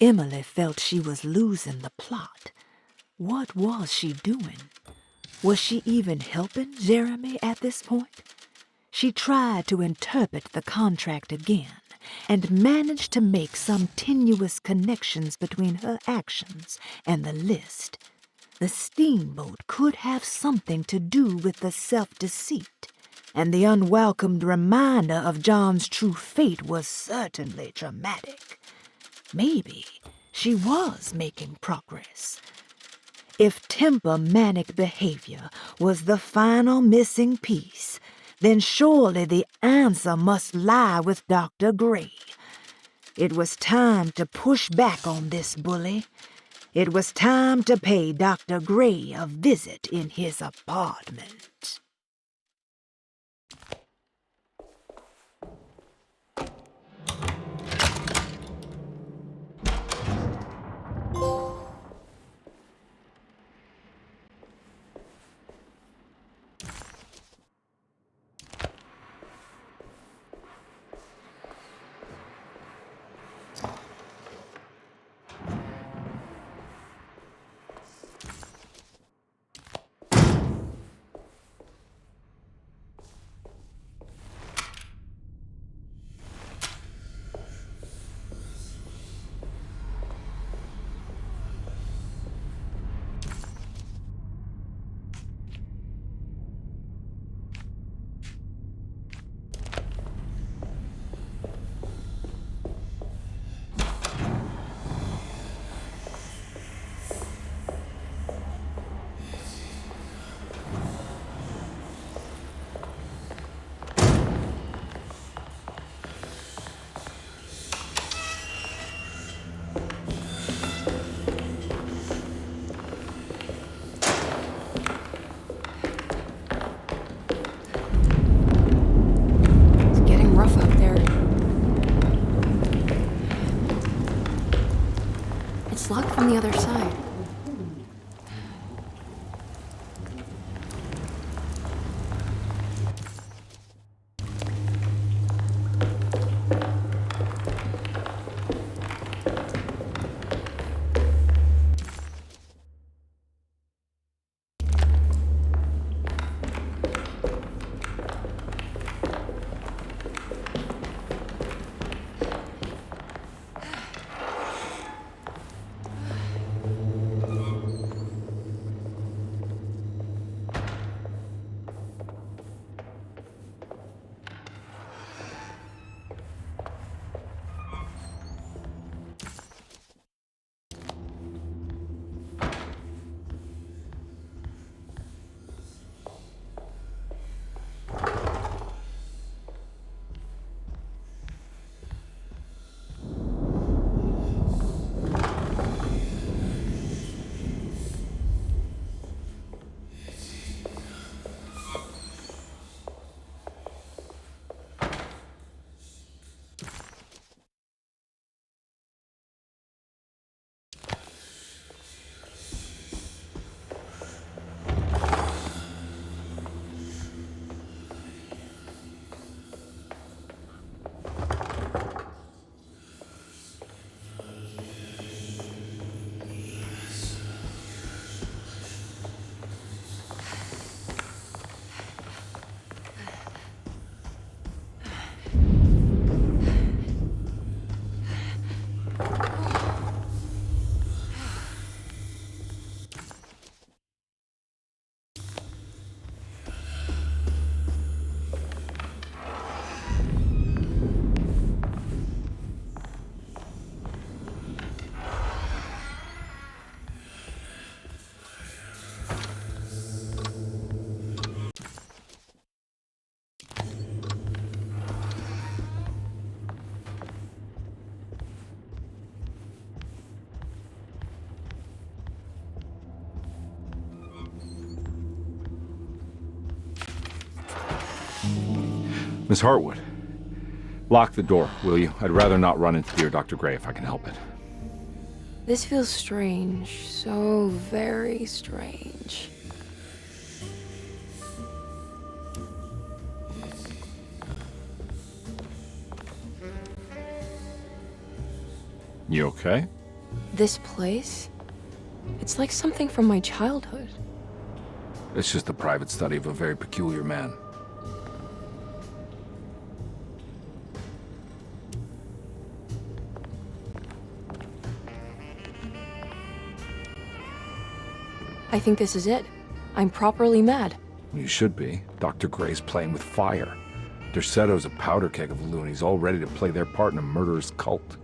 Emily felt she was losing the plot. What was she doing? Was she even helping Jeremy at this point? She tried to interpret the contract again and managed to make some tenuous connections between her actions and the list. The steamboat could have something to do with the self-deceit, and the unwelcomed reminder of John's true fate was certainly dramatic. Maybe she was making progress. If temper-manic behavior was the final missing piece, then surely the answer must lie with Dr. Gray. It was time to push back on this bully. It was time to pay Dr. Gray a visit in his apartment. Rough out there. It's locked from the other side. Miss Hartwood, lock the door, will you? I'd rather not run into dear Dr. Gray if I can help it. This feels strange. So very strange. You okay? This place? It's like something from my childhood. It's just a private study of a very peculiar man. I think this is it. I'm properly mad. You should be. Dr. Gray's playing with fire. Derceto's a powder keg of loonies, all ready to play their part in a murderous cult.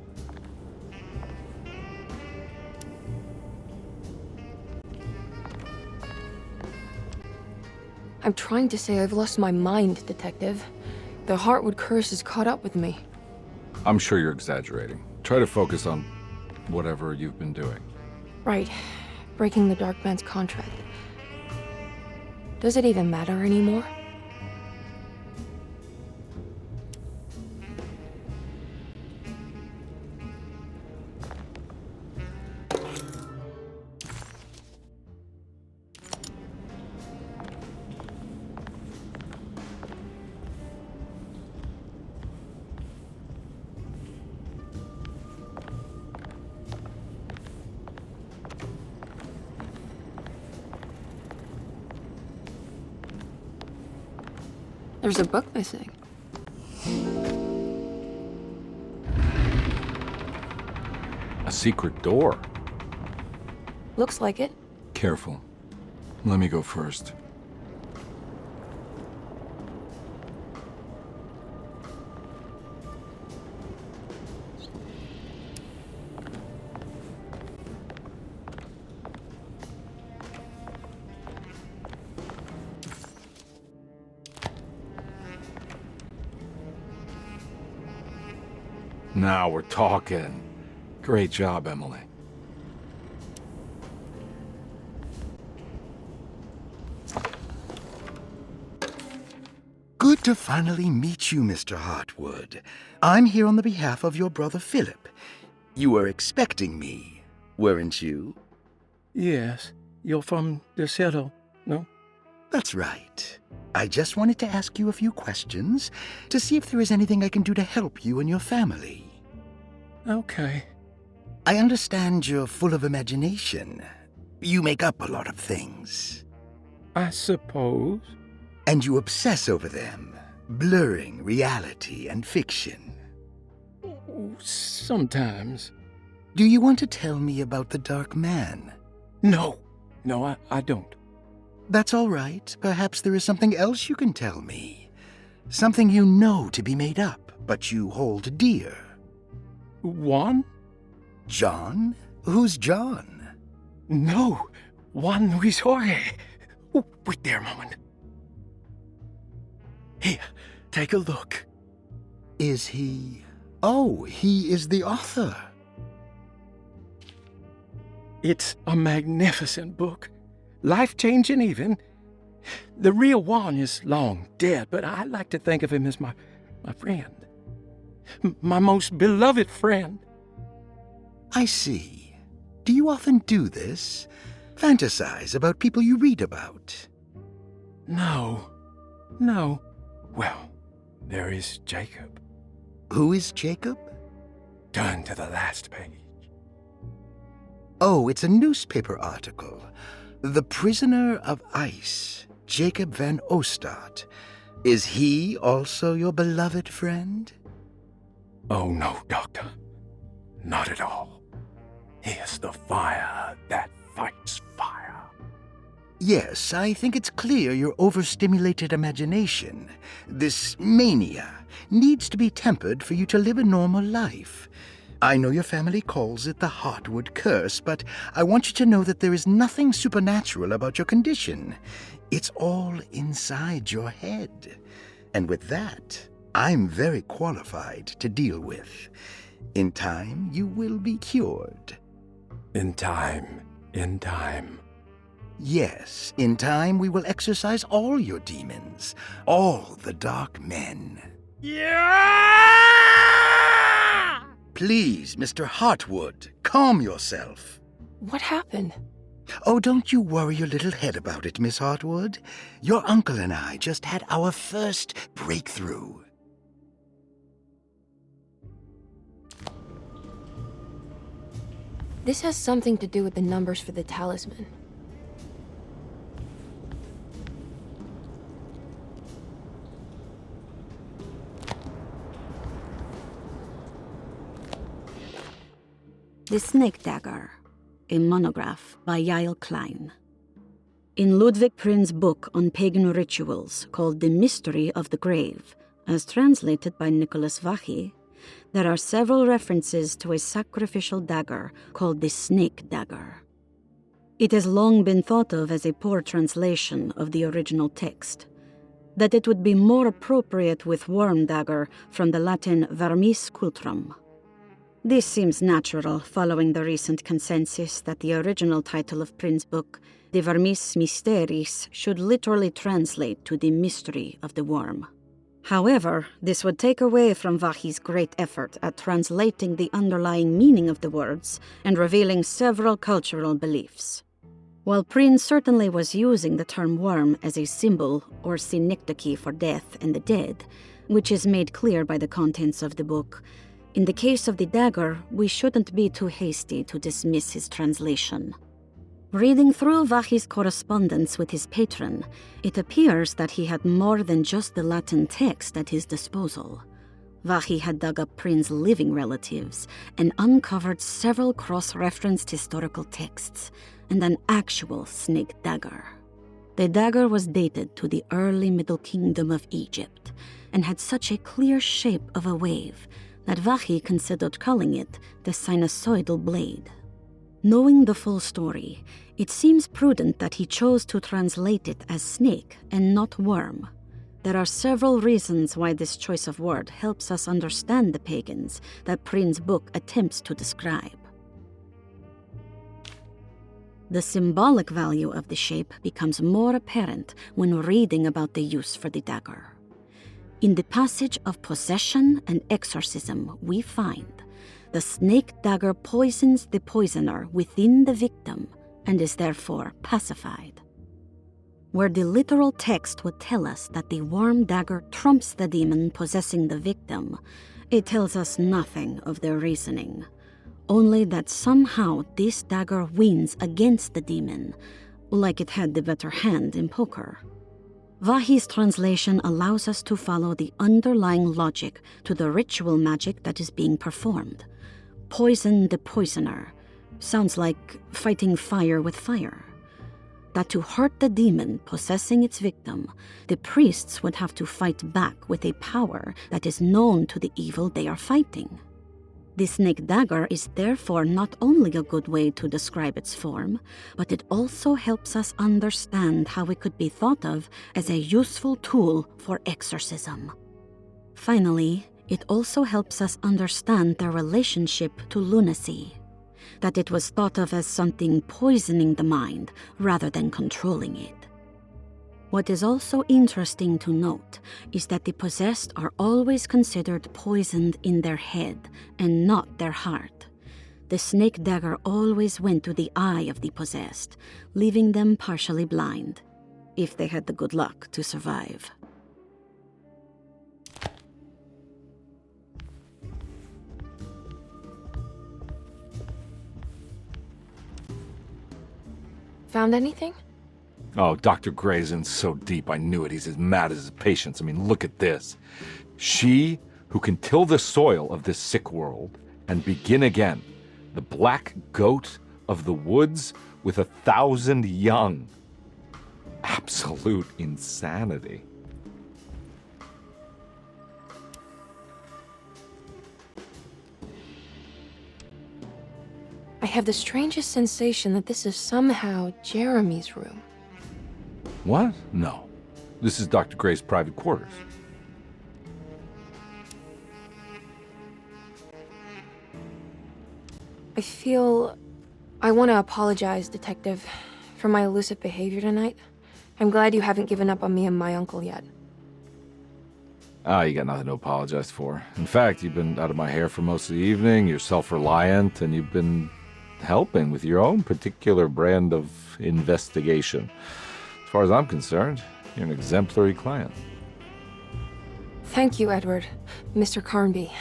I'm trying to say I've lost my mind, Detective. The Heartwood curse has caught up with me. I'm sure you're exaggerating. Try to focus on whatever you've been doing. Right. Breaking the Dark Man's contract. Does it even matter anymore? There's a book missing. A secret door. Looks like it. Careful. Let me go first. Now we're talking. Great job, Emily. Good to finally meet you, Mr. Heartwood. I'm here on the behalf of your brother Philip. You were expecting me, weren't you? Yes, you're from Derceto, no? That's right. I just wanted to ask you a few questions to see if there is anything I can do to help you and your family. Okay. I understand you're full of imagination. You make up a lot of things. I suppose. And you obsess over them, blurring reality and fiction. Sometimes. Do you want to tell me about the Dark Man? No, I don't. That's all right. Perhaps there is something else you can tell me. Something you know to be made up, but you hold dear. Juan? John? Who's John? No, Juan Luis Jorge. Oh, wait there a moment. Here, take a look. Is he... Oh, he is the author. It's a magnificent book. Life-changing even. The real Juan is long dead, but I like to think of him as my friend. My most beloved friend. I see. Do you often do this? Fantasize about people you read about? No. Well, there is Jacob. Who is Jacob? Turn to the last page. Oh, it's a newspaper article. The Prisoner of Ice, Jacob van Ostad. Is he also your beloved friend? Oh, no, Doctor. Not at all. He is the fire that fights fire. Yes, I think it's clear your overstimulated imagination, this mania, needs to be tempered for you to live a normal life. I know your family calls it the Heartwood curse, but I want you to know that there is nothing supernatural about your condition. It's all inside your head. And with that, I'm very qualified to deal with. In time, you will be cured. In time. Yes, in time we will exorcise all your demons, all the dark men. Yeah! Please, Mr. Heartwood, calm yourself. What happened? Oh, don't you worry your little head about it, Miss Heartwood. Your uncle and I just had our first breakthrough. This has something to do with the numbers for the talisman. The Snake Dagger, a monograph by Yael Klein. In Ludwig Prin's book on pagan rituals called The Mystery of the Grave, as translated by Nicholas Vachy, there are several references to a sacrificial dagger called the Snake Dagger. It has long been thought of as a poor translation of the original text, that it would be more appropriate with worm dagger from the Latin vermis cultrum. This seems natural following the recent consensus that the original title of Prin's book, De Vermis Mysteris, should literally translate to the mystery of the worm. However, this would take away from Vachy's great effort at translating the underlying meaning of the words and revealing several cultural beliefs. While Prin certainly was using the term worm as a symbol or synecdoche for death and the dead, which is made clear by the contents of the book, in the case of the dagger, we shouldn't be too hasty to dismiss his translation. Reading through Vachy's correspondence with his patron, it appears that he had more than just the Latin text at his disposal. Vachy had dug up Prin's living relatives and uncovered several cross-referenced historical texts and an actual snake dagger. The dagger was dated to the early Middle Kingdom of Egypt and had such a clear shape of a wave that Vachy considered calling it the sinusoidal blade. Knowing the full story, it seems prudent that he chose to translate it as snake and not worm. There are several reasons why this choice of word helps us understand the pagans that Prin's book attempts to describe. The symbolic value of the shape becomes more apparent when reading about the use for the dagger. In the passage of possession and exorcism, we find the snake dagger poisons the poisoner within the victim and is therefore pacified. Where the literal text would tell us that the worm dagger trumps the demon possessing the victim, it tells us nothing of their reasoning, only that somehow this dagger wins against the demon, like it had the better hand in poker. Vachy's translation allows us to follow the underlying logic to the ritual magic that is being performed. Poison the poisoner sounds like fighting fire with fire. That to hurt the demon possessing its victim, the priests would have to fight back with a power that is known to the evil they are fighting. The snake dagger is therefore not only a good way to describe its form, but it also helps us understand how it could be thought of as a useful tool for exorcism. Finally, it also helps us understand their relationship to lunacy, that it was thought of as something poisoning the mind rather than controlling it. What is also interesting to note is that the possessed are always considered poisoned in their head and not their heart. The snake dagger always went to the eye of the possessed, leaving them partially blind, if they had the good luck to survive. Found anything? Oh, Dr. Gray's in so deep, I knew it. He's as mad as his patients. I mean, look at this. She who can till the soil of this sick world and begin again, the black goat of the woods with 1,000 young. Absolute insanity. I have the strangest sensation that this is somehow Jeremy's room. What? No. This is Dr. Gray's private quarters. I want to apologize, Detective, for my elusive behavior tonight. I'm glad you haven't given up on me and my uncle yet. You got nothing to apologize for. In fact, you've been out of my hair for most of the evening, you're self-reliant, and you've been helping with your own particular brand of investigation. As far as I'm concerned, you're an exemplary client. Thank you, Edward. Mr. Carnby.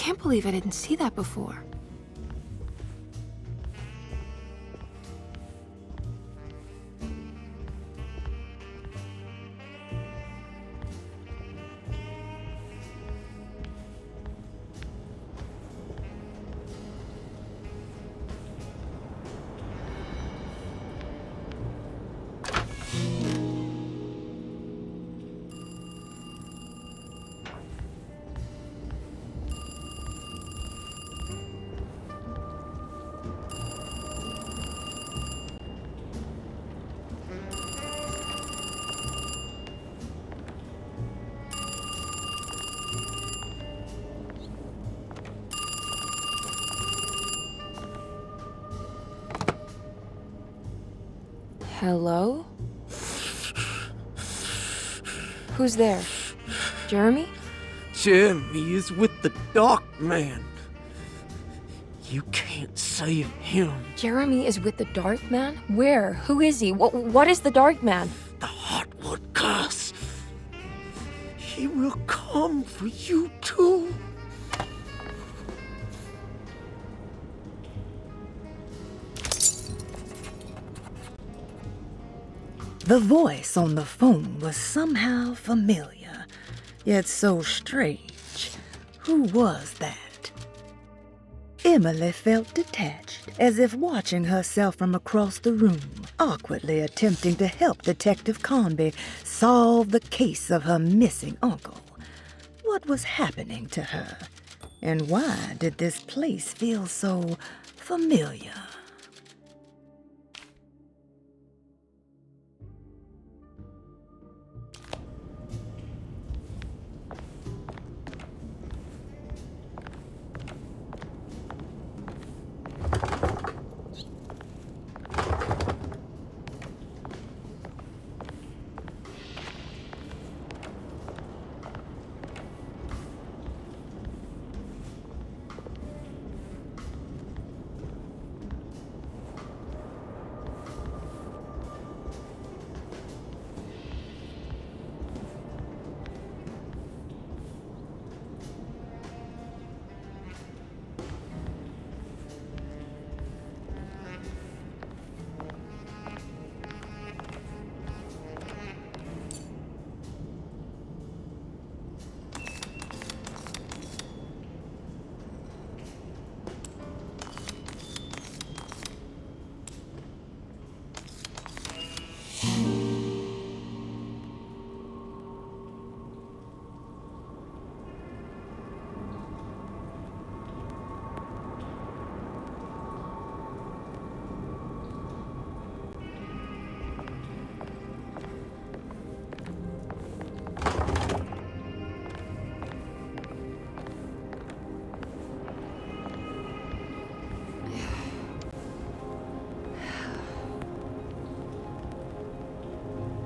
can't believe I didn't see that before. Hello? Who's there? Jeremy? Jeremy is with the Dark Man. You can't save him. Jeremy is with the Dark Man? Where? Who is he? What is the Dark Man? The Heartwood Curse. He will come for you too. The voice on the phone was somehow familiar, yet so strange. Who was that? Emily felt detached, as if watching herself from across the room, awkwardly attempting to help Detective Conby solve the case of her missing uncle. What was happening to her? And why did this place feel so familiar?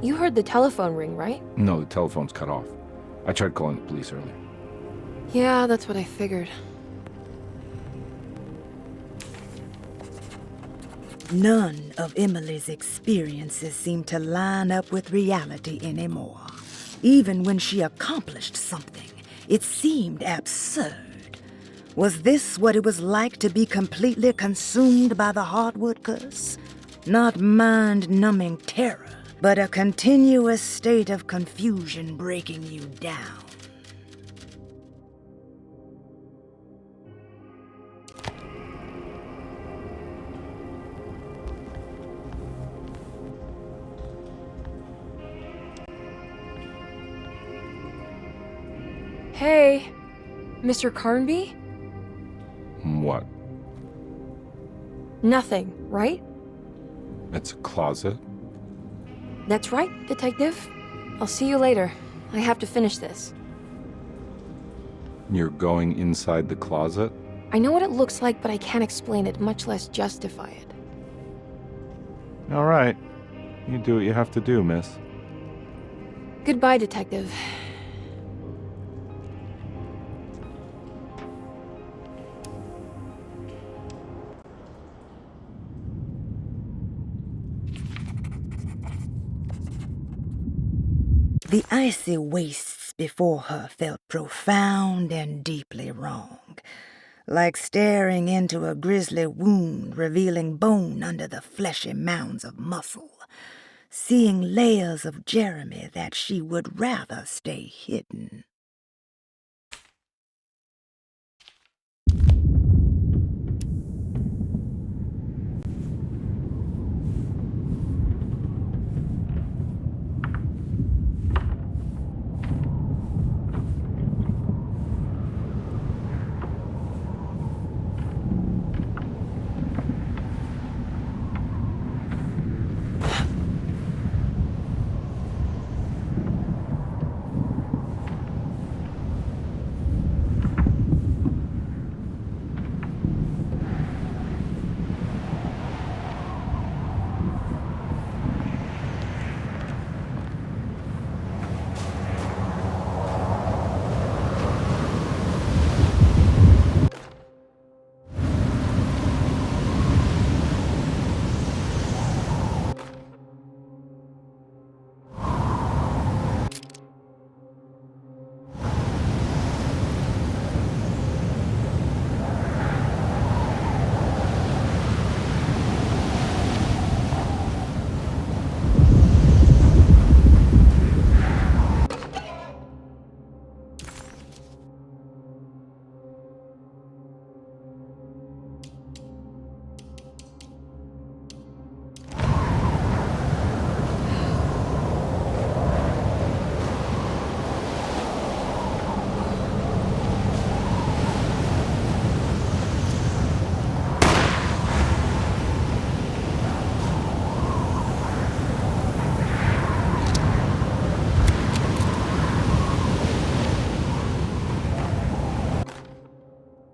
You heard the telephone ring, right? No, the telephone's cut off. I tried calling the police earlier. Yeah, that's what I figured. None of Emily's experiences seemed to line up with reality anymore. Even when she accomplished something, it seemed absurd. Was this what it was like to be completely consumed by the Heartwood Curse? Not mind-numbing terror, but a continuous state of confusion breaking you down. Hey, Mr. Carnby? What? Nothing, right? It's a closet? That's right, Detective. I'll see you later. I have to finish this. You're going inside the closet? I know what it looks like, but I can't explain it, much less justify it. All right. You do what you have to do, miss. Goodbye, Detective. The icy wastes before her felt profound and deeply wrong. like staring into a grisly wound revealing bone under the fleshy mounds of muscle, seeing layers of Jeremy that she would rather stay hidden.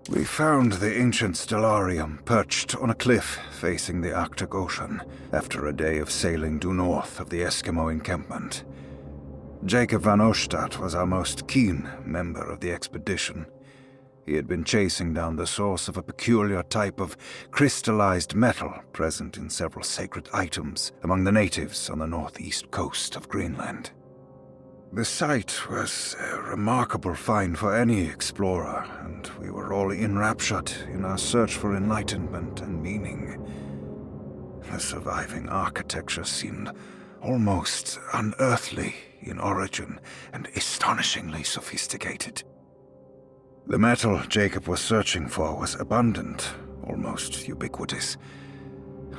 We found the ancient Stellarium perched on a cliff facing the Arctic Ocean after a day of sailing due north of the Eskimo encampment. Jacob van Oostad was our most keen member of the expedition. He had been chasing down the source of a peculiar type of crystallized metal present in several sacred items among the natives on the northeast coast of Greenland. The site was a remarkable find for any explorer, and we were all enraptured in our search for enlightenment and meaning. The surviving architecture seemed almost unearthly in origin and astonishingly sophisticated. The metal Jacob was searching for was abundant, almost ubiquitous.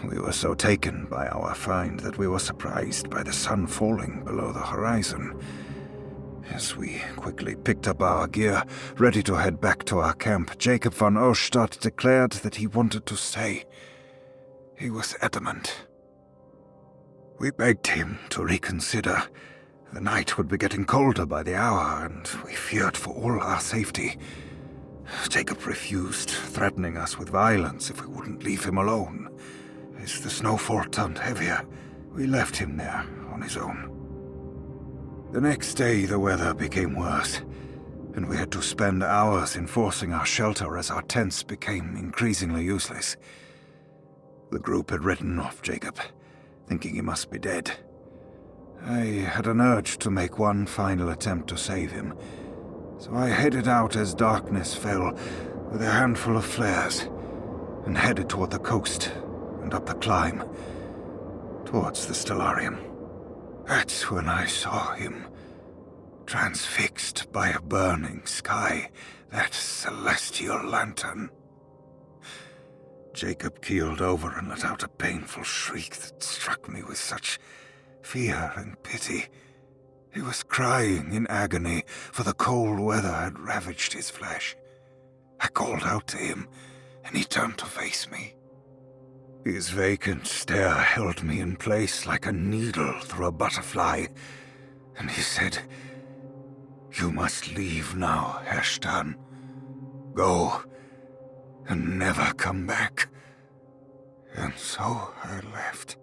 We were so taken by our find that we were surprised by the sun falling below the horizon. As we quickly picked up our gear, ready to head back to our camp, Jacob van Oostad declared that he wanted to stay. He was adamant. We begged him to reconsider. The night would be getting colder by the hour, and we feared for all our safety. Jacob refused, threatening us with violence if we wouldn't leave him alone. As the snowfall turned heavier, we left him there on his own. The next day, the weather became worse, and we had to spend hours enforcing our shelter as our tents became increasingly useless. The group had written off Jacob, thinking he must be dead. I had an urge to make one final attempt to save him, so I headed out as darkness fell with a handful of flares and headed toward the coast and up the climb, towards the Stellarium. That's when I saw him, transfixed by a burning sky, that celestial lantern. Jacob keeled over and let out a painful shriek that struck me with such fear and pity. He was crying in agony, for the cold weather had ravaged his flesh. I called out to him, and he turned to face me. His vacant stare held me in place like a needle through a butterfly, and he said, "You must leave now, Herstan. Go, and never come back." And so I left.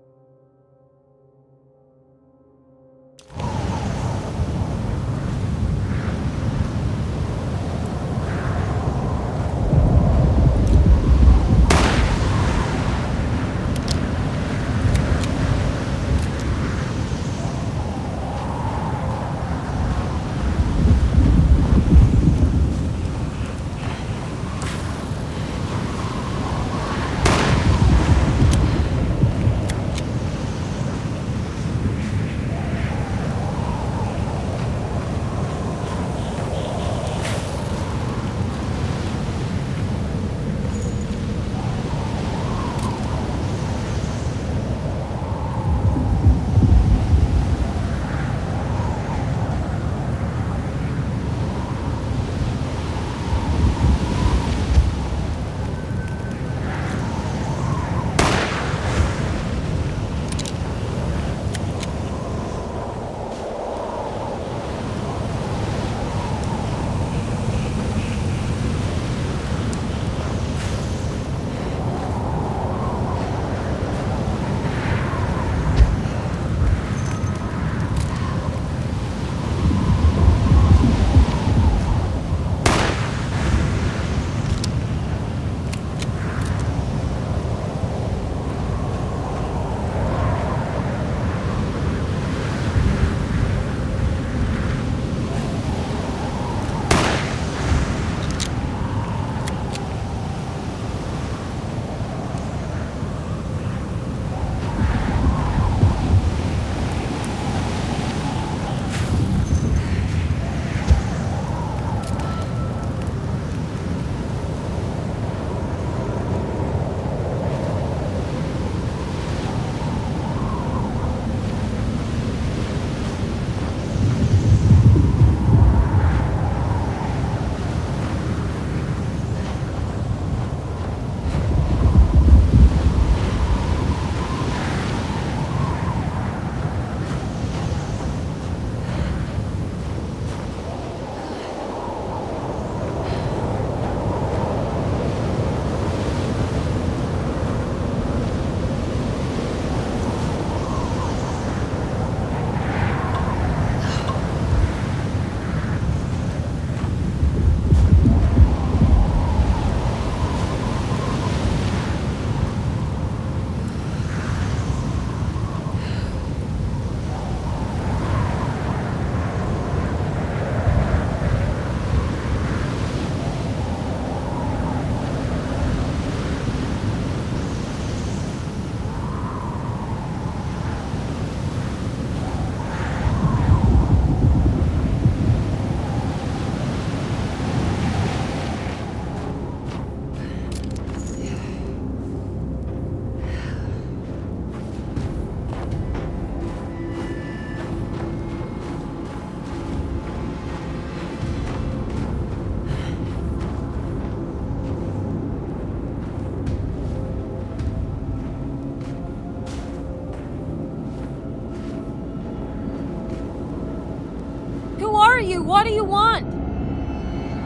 what do you want?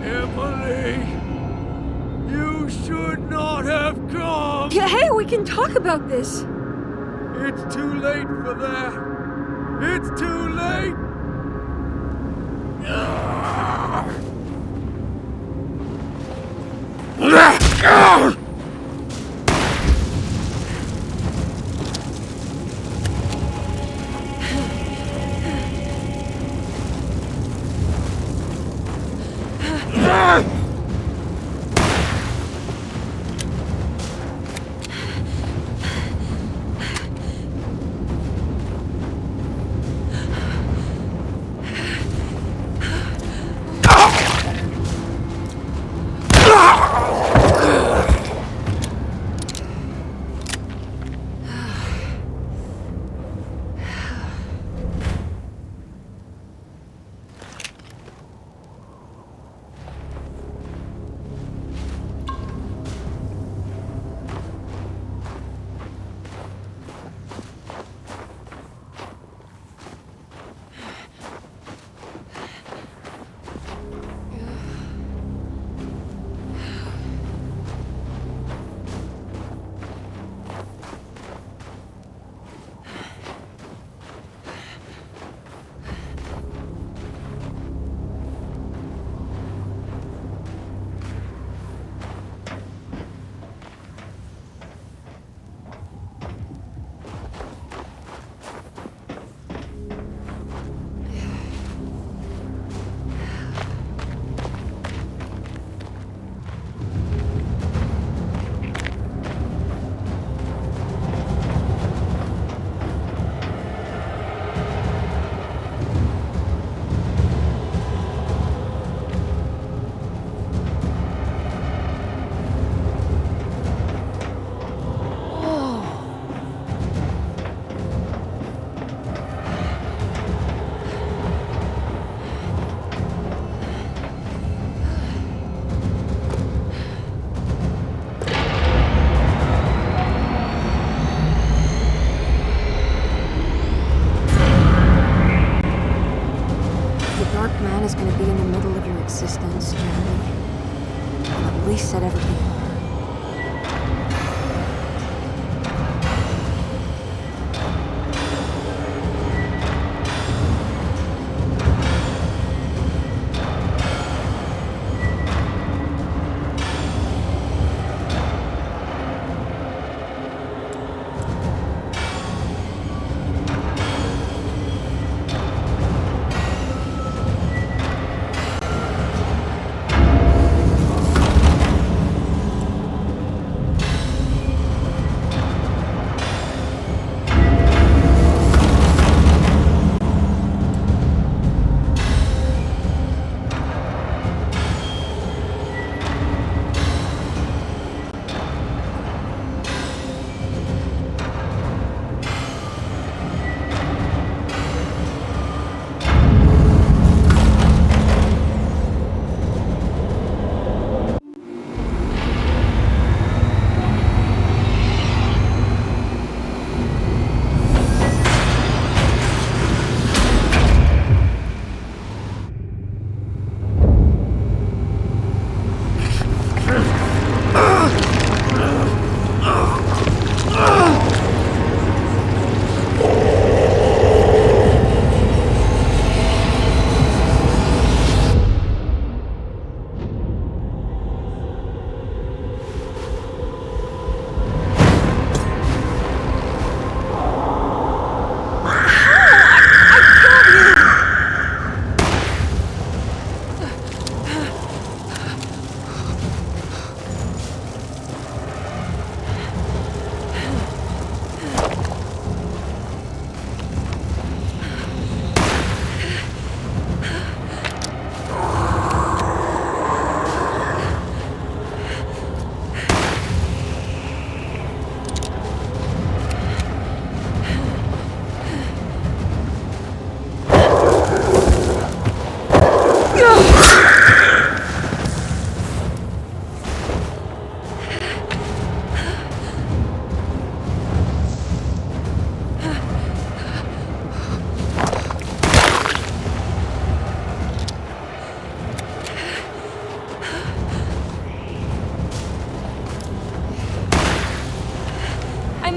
Emily, you should not have come. Yeah, hey, we can talk about this. It's too late for that. It's too late.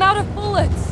I'm out of bullets!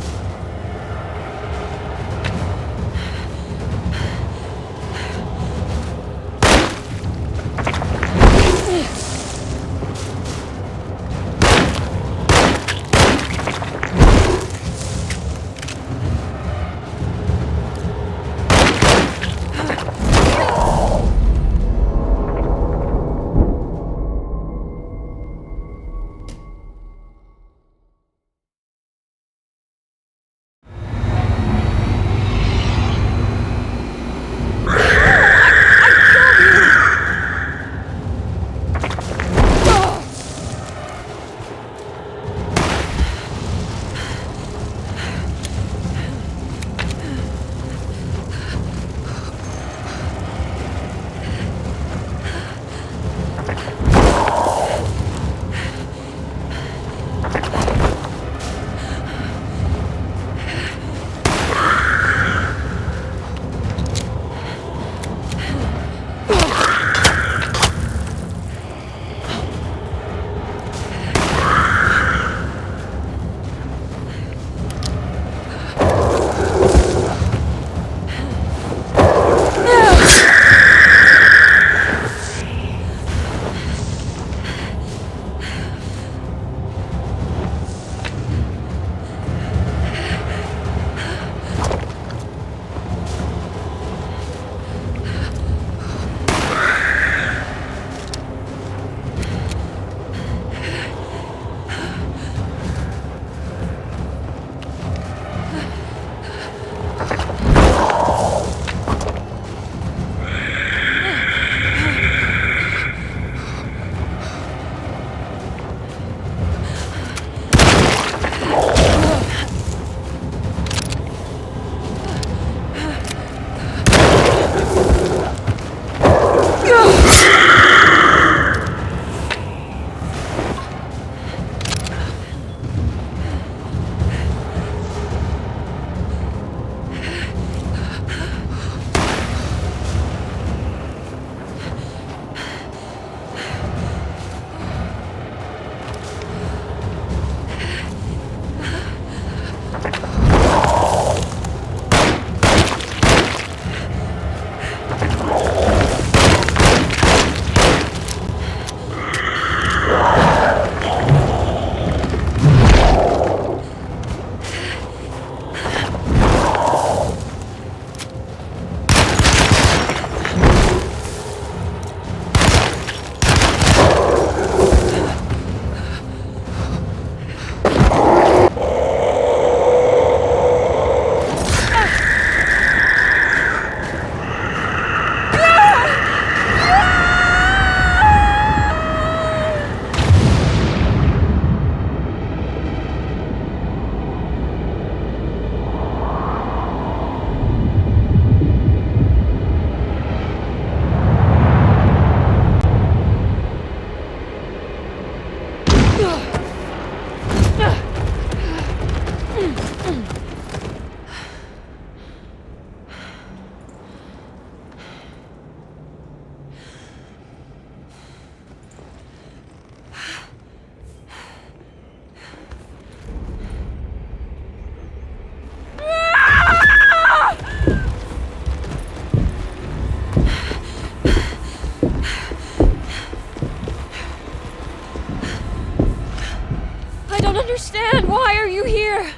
understand. Why are you here?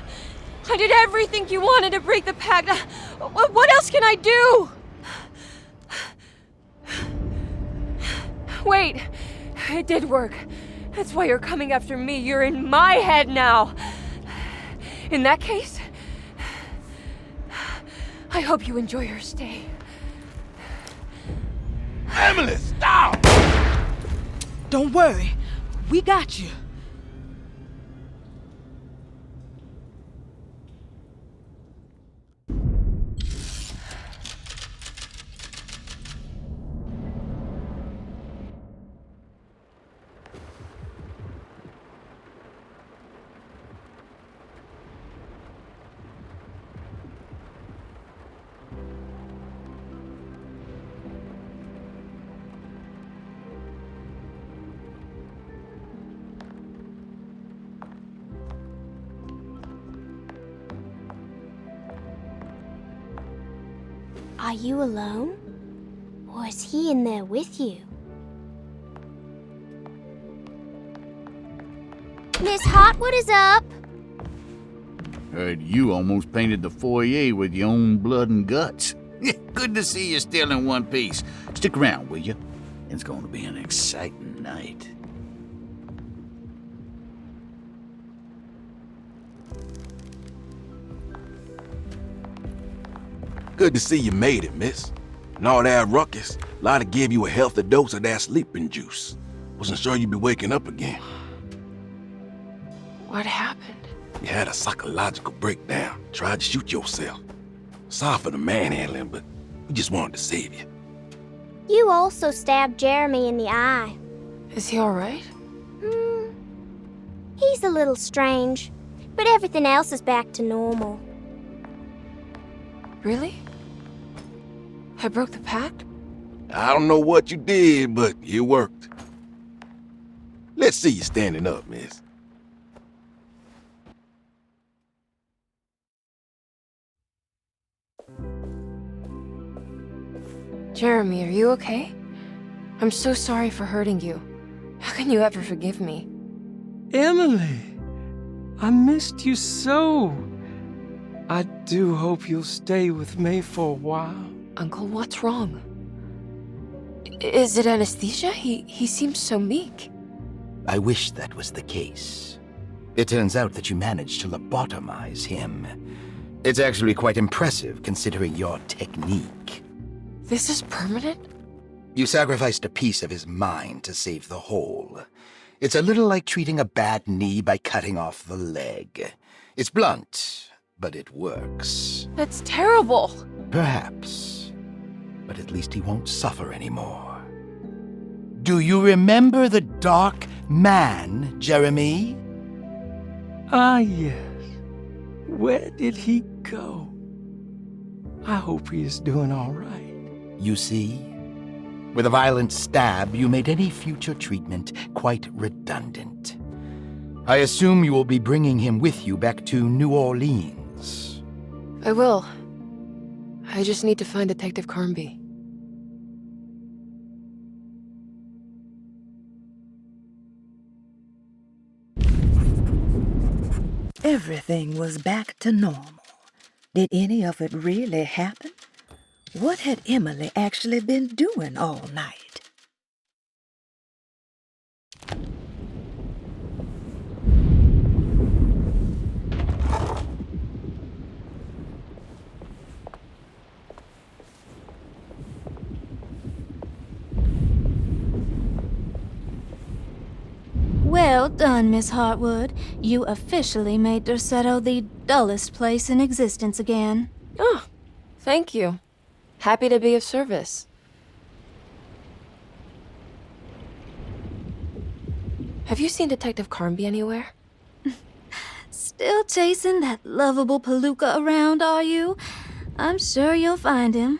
I did everything you wanted to break the pact. What else can I do? Wait, it did work. That's why you're coming after me. You're in my head now. In that case, I hope you enjoy your stay. Emily, stop! Don't worry. We got you. Are you alone? Or is he in there with you? Miss Hotwood is up! Heard you almost painted the foyer with your own blood and guts. Good to see you still in one piece. Stick around, will you? It's going to be an exciting night. Good to see you made it, miss. And all that ruckus, Lottie gave you a healthy dose of that sleeping juice. Wasn't sure you'd be waking up again. What happened? You had a psychological breakdown. Tried to shoot yourself. Sorry for the manhandling, but we just wanted to save you. You also stabbed Jeremy in the eye. Is he alright? He's a little strange, but everything else is back to normal. Really? I broke the pact? I don't know what you did, but it worked. Let's see you standing up, miss. Jeremy, are you okay? I'm so sorry for hurting you. How can you ever forgive me? Emily, I missed you so. I do hope you'll stay with me for a while. Uncle, what's wrong? Is it anesthesia? He seems so meek. I wish that was the case. It turns out that you managed to lobotomize him. It's actually quite impressive considering your technique. This is permanent? You sacrificed a piece of his mind to save the whole. It's a little like treating a bad knee by cutting off the leg. It's blunt, but it works. That's terrible. Perhaps. But at least he won't suffer anymore. Do you remember the Dark Man, Jeremy? Ah, yes. Where did he go? I hope he is doing all right. You see? With a violent stab, you made any future treatment quite redundant. I assume you will be bringing him with you back to New Orleans. I will. I just need to find Detective Carnby. Everything was back to normal. Did any of it really happen? What had Emily actually been doing all night? Well done, Miss Hartwood. You officially made Derceto the dullest place in existence again. Oh, thank you. Happy to be of service. Have you seen Detective Carnby anywhere? Still chasing that lovable palooka around, are you? I'm sure you'll find him.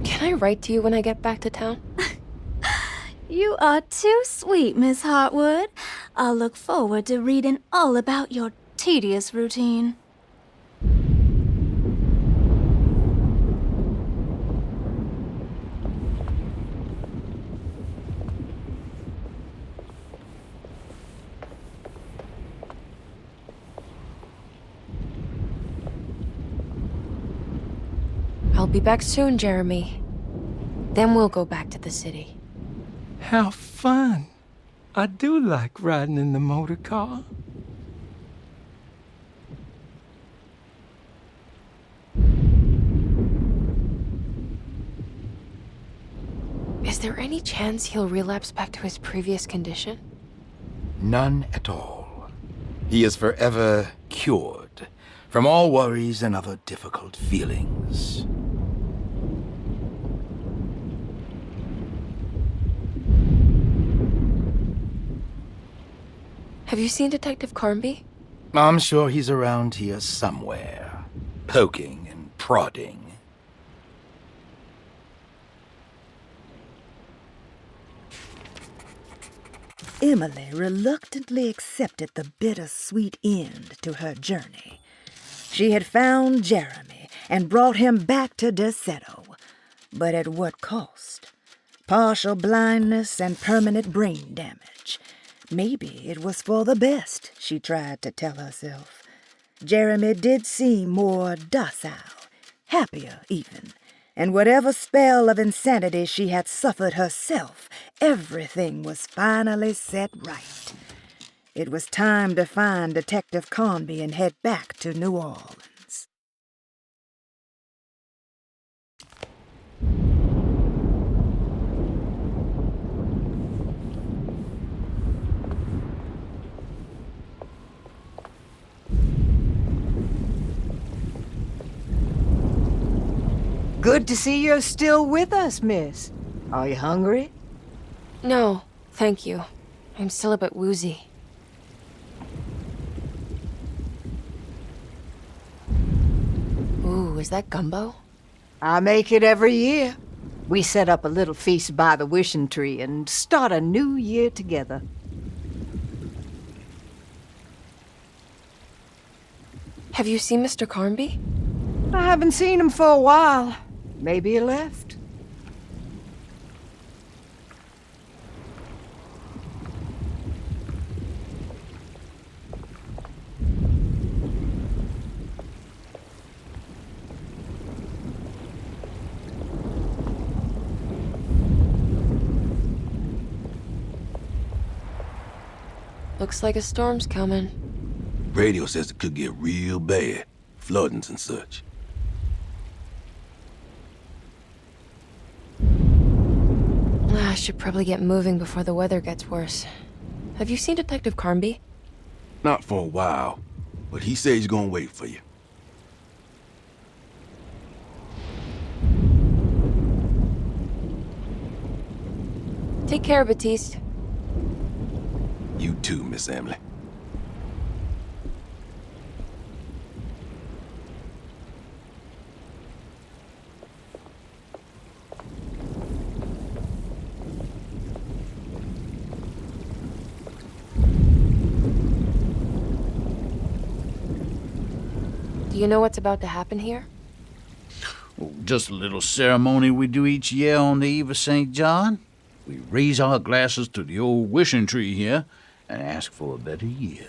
Can I write to you when I get back to town? You are too sweet, Miss Hartwood. I'll look forward to reading all about your tedious routine. I'll be back soon, Jeremy. Then we'll go back to the city. How fun. I do like riding in the motor car. Is there any chance he'll relapse back to his previous condition? None at all. He is forever cured from all worries and other difficult feelings. Have you seen Detective Carnby? I'm sure he's around here somewhere, poking and prodding. Emily reluctantly accepted the bittersweet end to her journey. She had found Jeremy and brought him back to Derceto, but at what cost? Partial blindness and permanent brain damage. Maybe it was for the best, she tried to tell herself. Jeremy did seem more docile, happier even, and whatever spell of insanity she had suffered herself, everything was finally set right. It was time to find Detective Carnby and head back to New Orleans. Good to see you're still with us, miss. Are you hungry? No, thank you. I'm still a bit woozy. Ooh, is that gumbo? I make it every year. We set up a little feast by the wishing tree and start a new year together. Have you seen Mr. Carnby? I haven't seen him for a while. Maybe he left. Looks like a storm's coming. Radio says it could get real bad. Floodings and such. I should probably get moving before the weather gets worse. Have you seen Detective Carnby? Not for a while, but he said he's gonna wait for you. Take care, Batiste. You too, Miss Emily. Do you know what's about to happen here? Oh, just a little ceremony we do each year on the eve of St. John. We raise our glasses to the old wishing tree here and ask for a better year.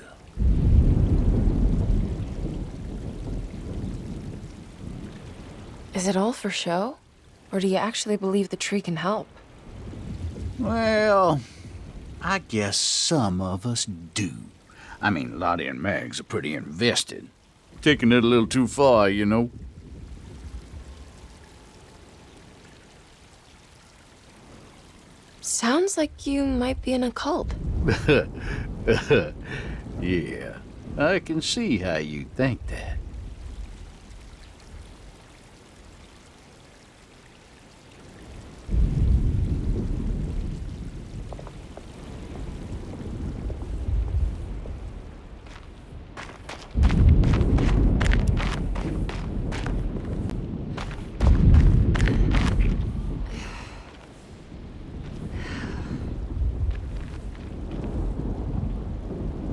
Is it all for show? Or do you actually believe the tree can help? Well, I guess some of us do. I mean, Lottie and Mags are pretty invested. Taking it a little too far, you know. Sounds like you might be in a cult. Yeah, I can see how you think that.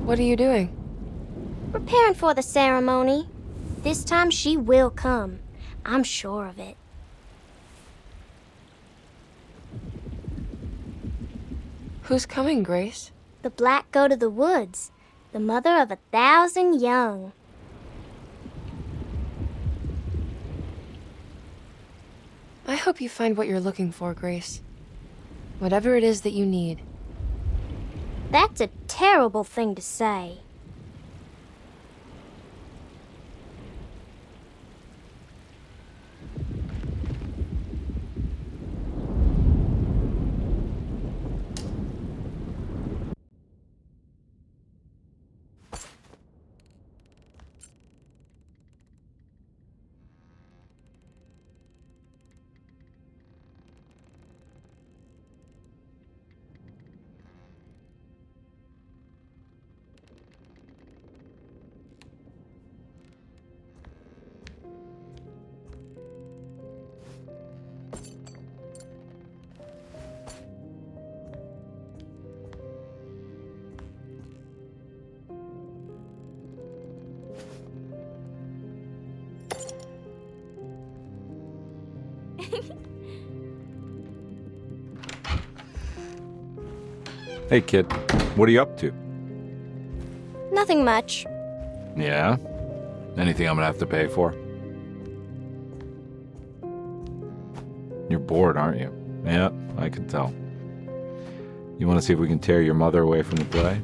What are you doing? Preparing for the ceremony. This time she will come. I'm sure of it. Who's coming, Grace? The Black Goat of the Woods, the mother of 1,000 young. I hope you find what you're looking for, Grace. Whatever it is that you need. That's a terrible thing to say. Hey, kid. What are you up to? Nothing much. Yeah? Anything I'm gonna have to pay for? You're bored, aren't you? Yeah, I can tell. You want to see if we can tear your mother away from the play?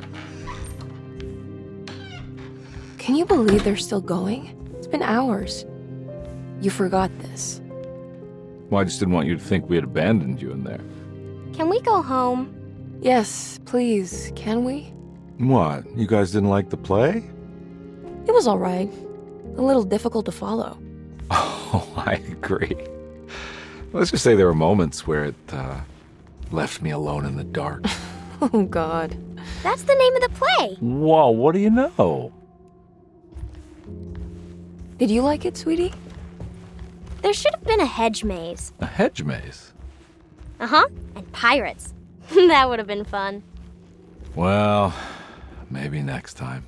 Can you believe they're still going? It's been hours. You forgot this. Well, I just didn't want you to think we had abandoned you in there. Can we go home? Yes, please. Can we? What? You guys didn't like the play? It was all right. A little difficult to follow. Oh, I agree. Let's just say there were moments where it left me alone in the dark. Oh, God. That's the name of the play. Whoa, what do you know? Did you like it, sweetie? There should have been a hedge maze. A hedge maze? Uh-huh. And pirates. That would have been fun. Well, maybe next time.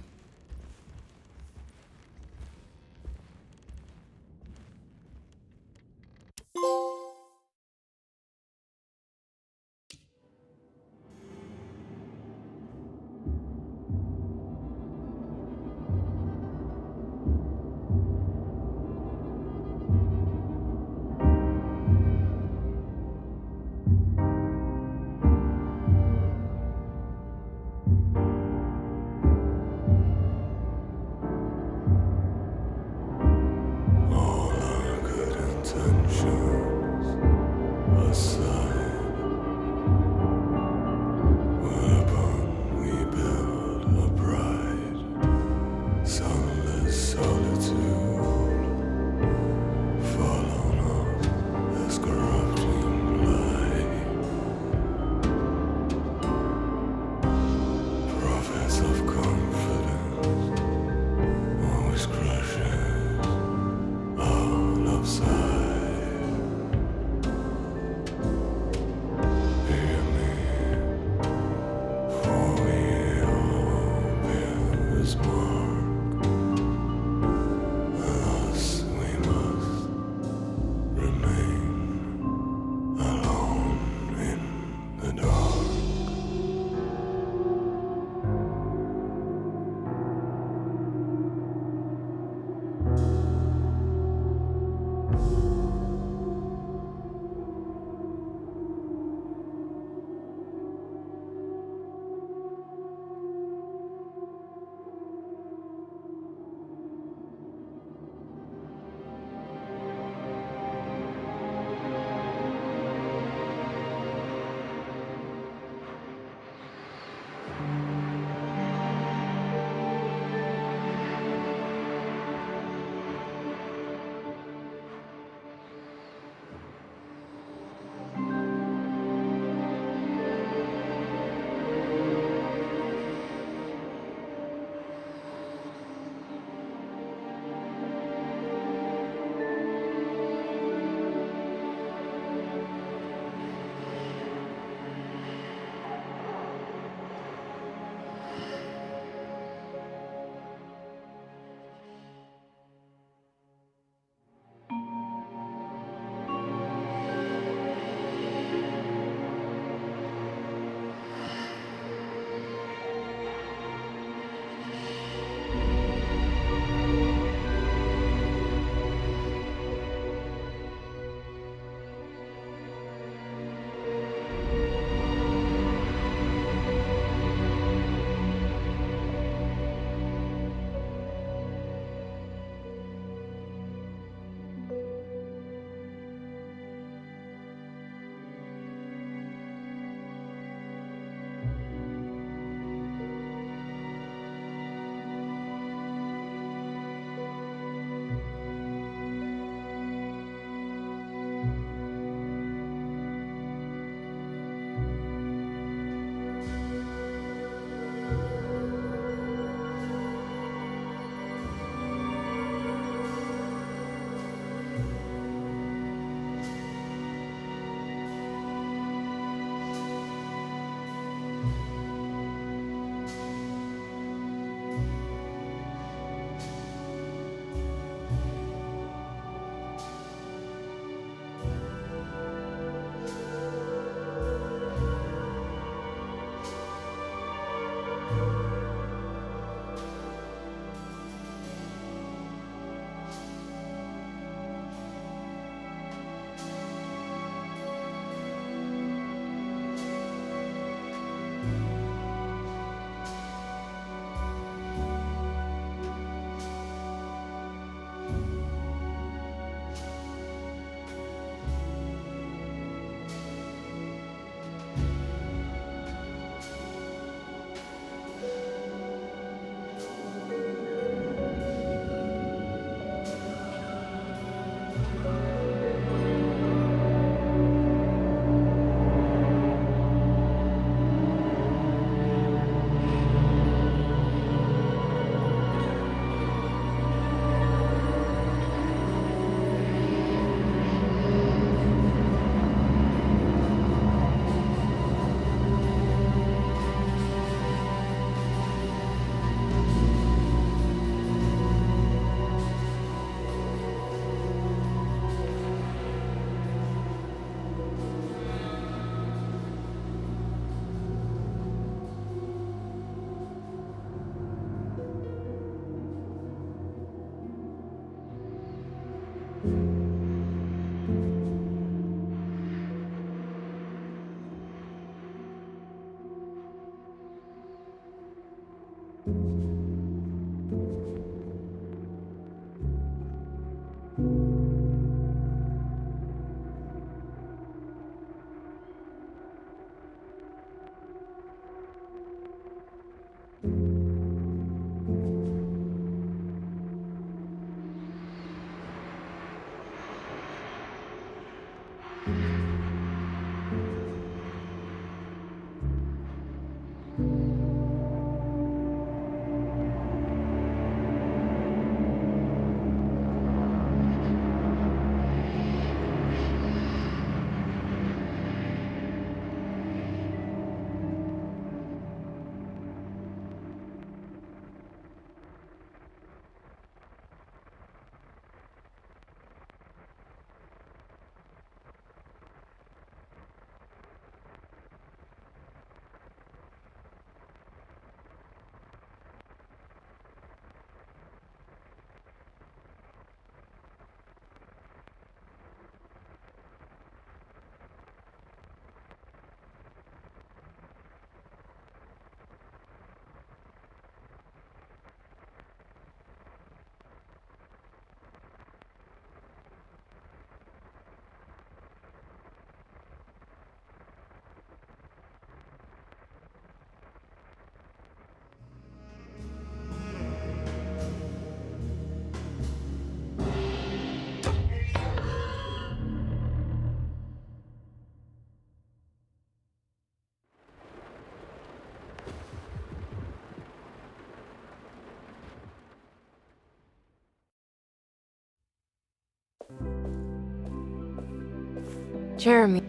Jeremy.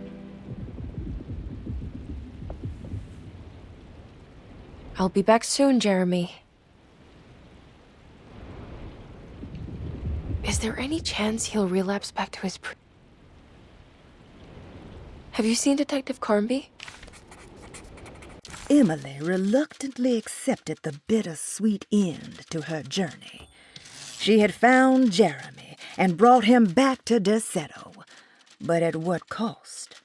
I'll be back soon, Jeremy. Is there any chance he'll relapse back to his Have you seen Detective Carnby? Emily reluctantly accepted the bittersweet end to her journey. She had found Jeremy and brought him back to Derceto. But at what cost?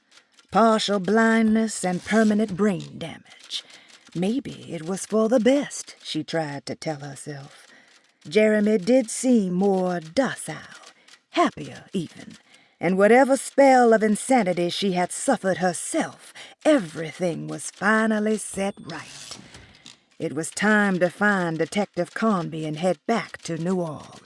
Partial blindness and permanent brain damage. Maybe it was for the best, she tried to tell herself. Jeremy did seem more docile, happier even, and whatever spell of insanity she had suffered herself, everything was finally set right. It was time to find Detective Carnby and head back to New Orleans.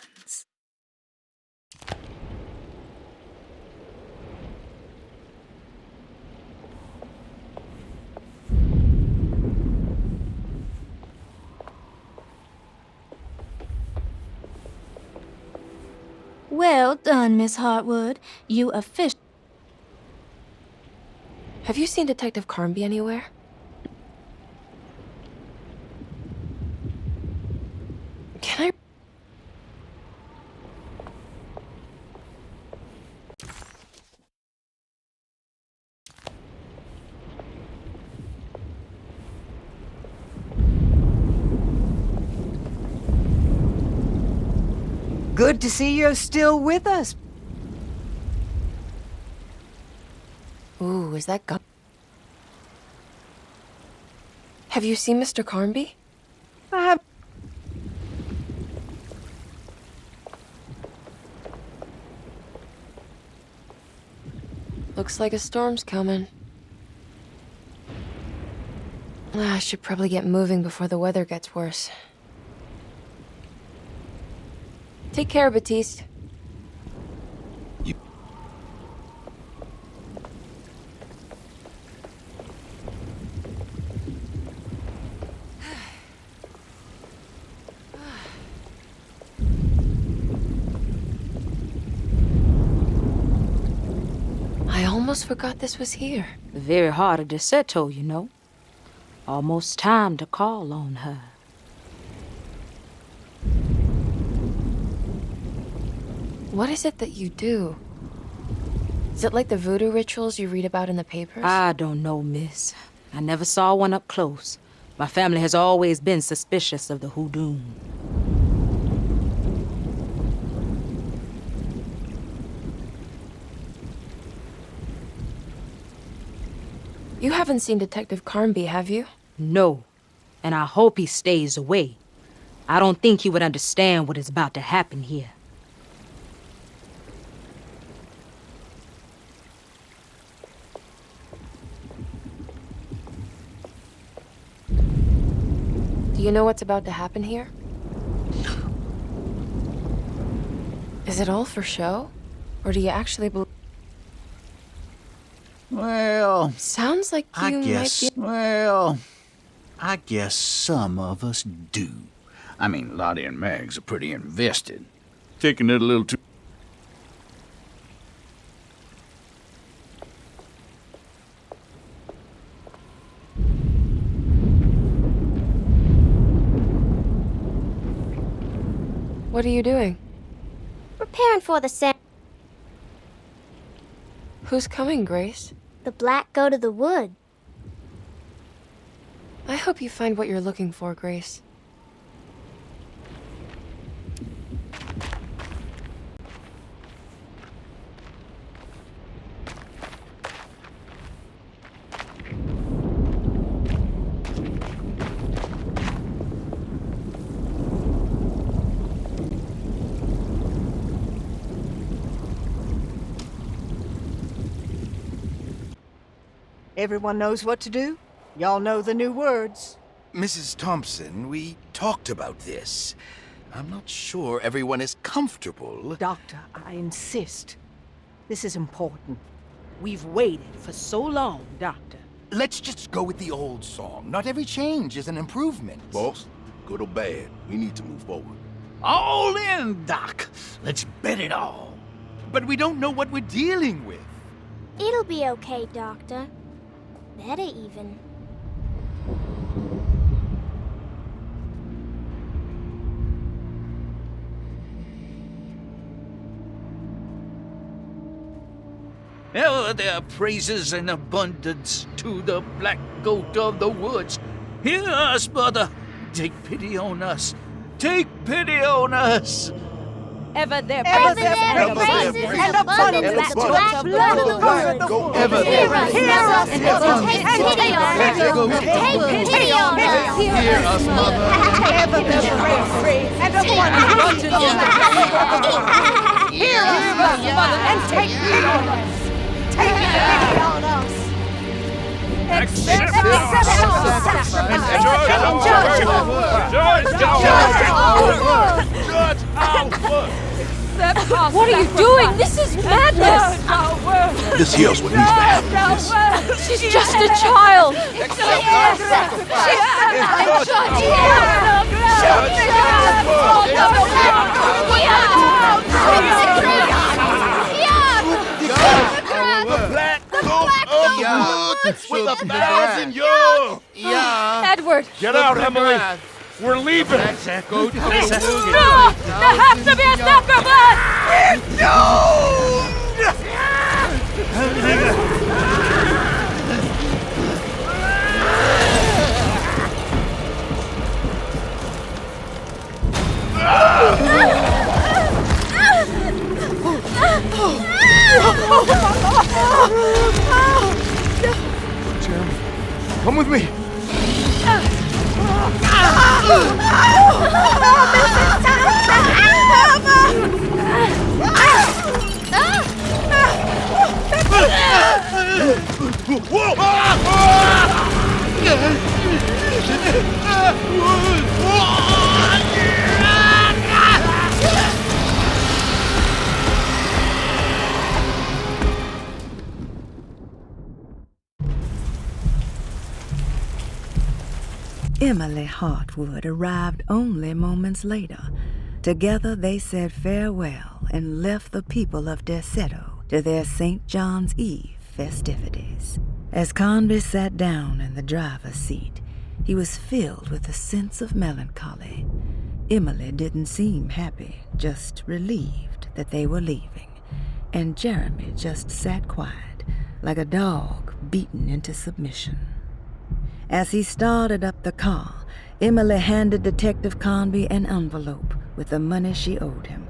Well done, Miss Hartwood. You officially... Have you seen Detective Carnby anywhere? Can I... Good to see you're still with us. Ooh, is that Have you seen Mr. Carnby? I have... Looks like a storm's coming. I should probably get moving before the weather gets worse. Take care, Baptiste. I almost forgot this was here. The very heart of Derceto, you know. Almost time to call on her. What is it that you do? Is it like the voodoo rituals you read about in the papers? I don't know, miss. I never saw one up close. My family has always been suspicious of the hoodoo. You haven't seen Detective Carnby, have you? No. and I hope he stays away. I don't think he would understand what is about to happen here. Do you know what's about to happen here? Is it all for show? Or do you actually believe? Well, Sounds like you might be... Well, I guess some of us do. I mean, Lottie and Megs are pretty invested. Taking it a little too... What are you doing? Preparing for the Who's coming, Grace? The Black go to the wood. I hope you find what you're looking for, Grace. Everyone knows what to do? Y'all know the new words. Mrs. Thompson, we talked about this. I'm not sure everyone is comfortable. Doctor, I insist. This is important. We've waited for so long, Doctor. Let's just go with the old song. Not every change is an improvement. Boss, good or bad, we need to move forward. All in, Doc. Let's bet it all. But we don't know what we're dealing with. It'll be okay, Doctor. Better even. Oh, there are praises in abundance to the Black Goat of the Woods. Hear us, Mother. Take pity on us. Take pity on us. Ever there praises and abundance to the Black Goat of the Woods. Ever Hear us, and take pity on us. Take pity on us. Hear us, Mother. Ever there praise and abundance to the Black Goat of the Woods. Hear us, Mother, and take pity on us. Take pity on us. Accept our sacrifice and judge our work. Judge our work! What are you doing? This is madness! This here's what needs to happen, miss. She's just a child! Accept our sacrifice and judge the Black Goat of the Woods with 1,000 yards! Edward! Get out, Emily! We're leaving! No! There has to be a sacrifice! Jeremy, come with me! Emily Hartwood arrived only moments later. Together they said farewell and left the people of Derceto to their St. John's Eve festivities. As Conby sat down in the driver's seat, he was filled with a sense of melancholy. Emily didn't seem happy, just relieved that they were leaving, and Jeremy just sat quiet, like a dog beaten into submission. As he started up the car, Emily handed Detective Conby an envelope with the money she owed him.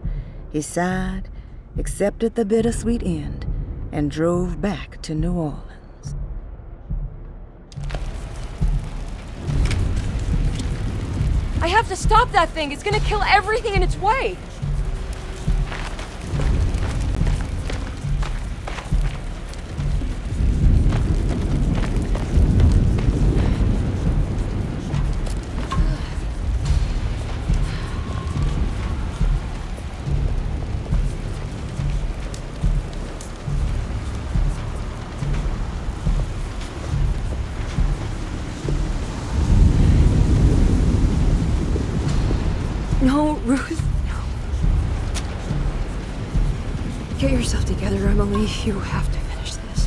He sighed, accepted the bittersweet end, and drove back to New Orleans. I have to stop that thing. It's gonna kill everything in its way. No, Ruth, no. Get yourself together, Emily. You have to finish this.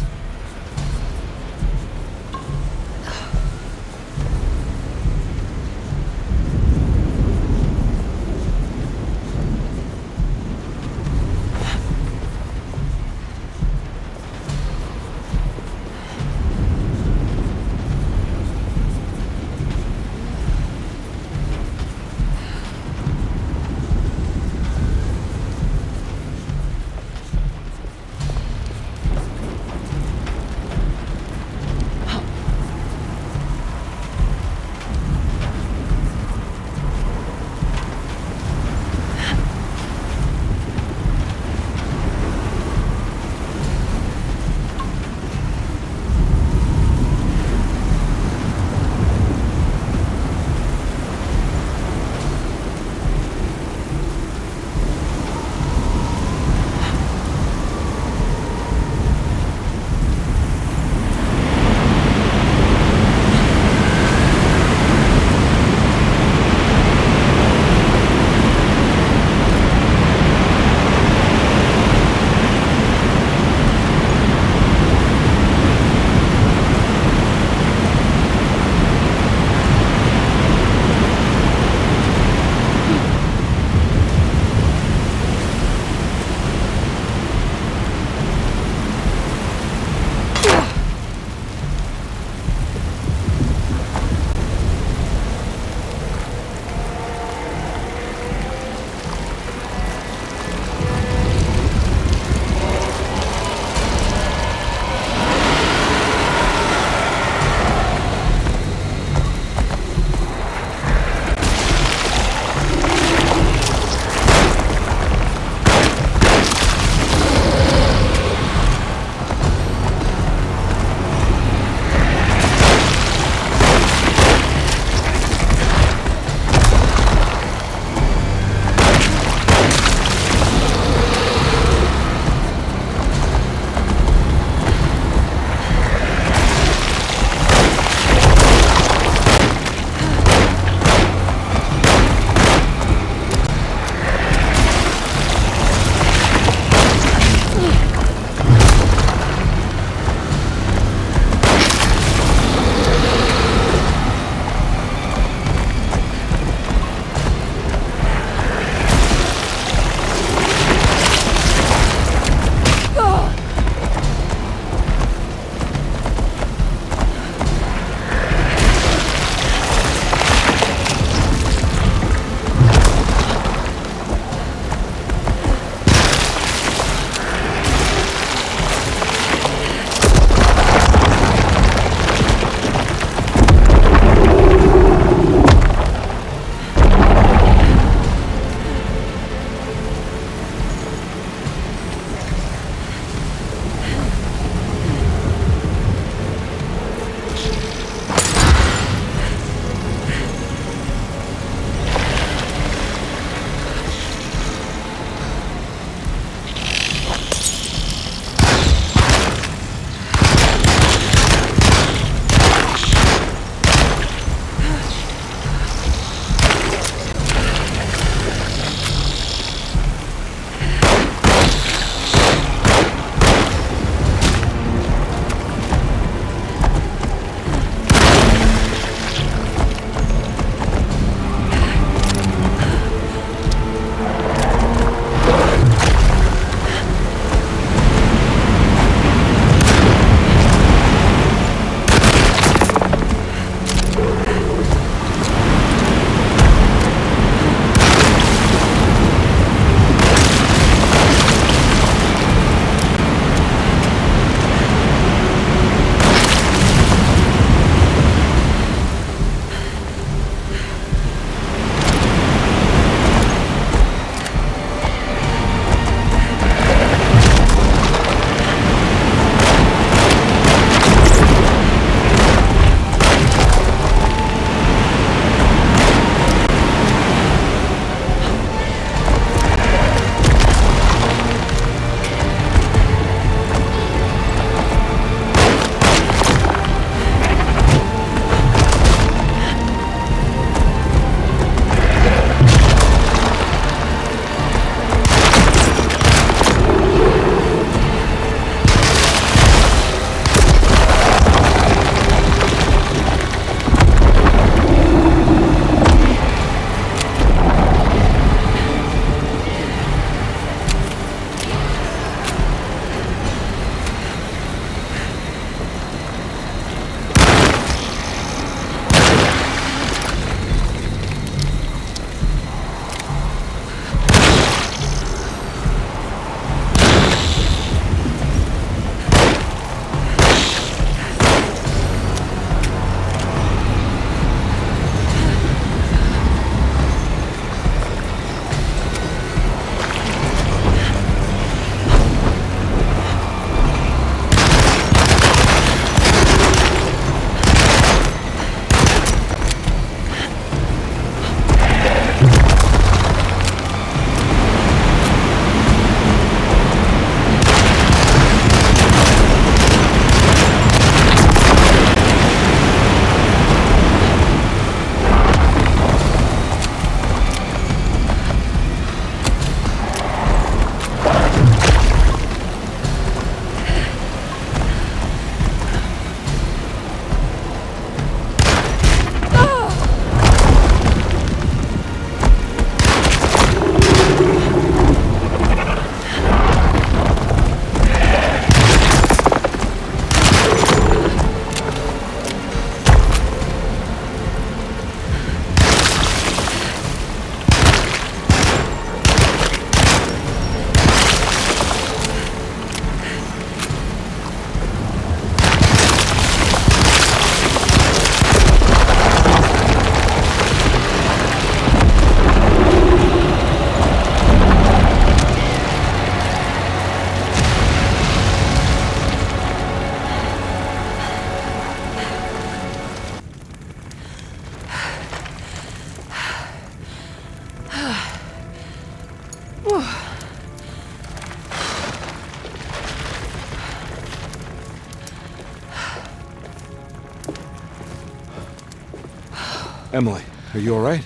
Emily, are you all right?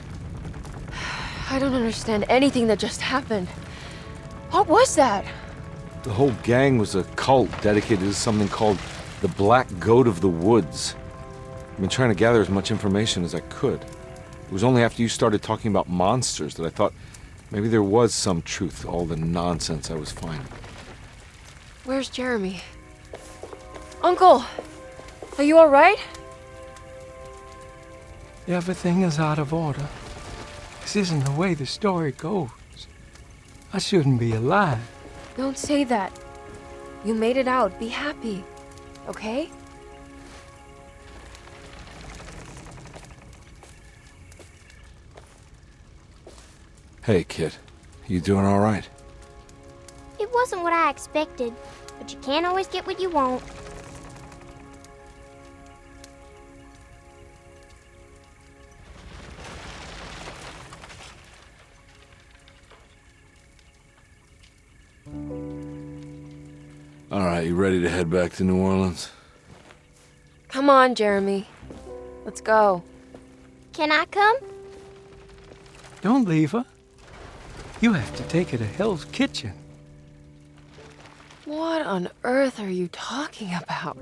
I don't understand anything that just happened. What was that? The whole gang was a cult dedicated to something called the Black Goat of the Woods. I've been trying to gather as much information as I could. It was only after you started talking about monsters that I thought maybe there was some truth to all the nonsense I was finding. Where's Jeremy? Uncle! Are you alright? Everything is out of order. This isn't the way the story goes. I shouldn't be alive. Don't say that. You made it out. Be happy. Okay? Hey, kid. You doing all right? It wasn't what I expected, but you can't always get what you want. All right, you ready to head back to New Orleans? Come on, Jeremy. Let's go. Can I come? Don't leave her. You have to take her to Hell's Kitchen. What on earth are you talking about?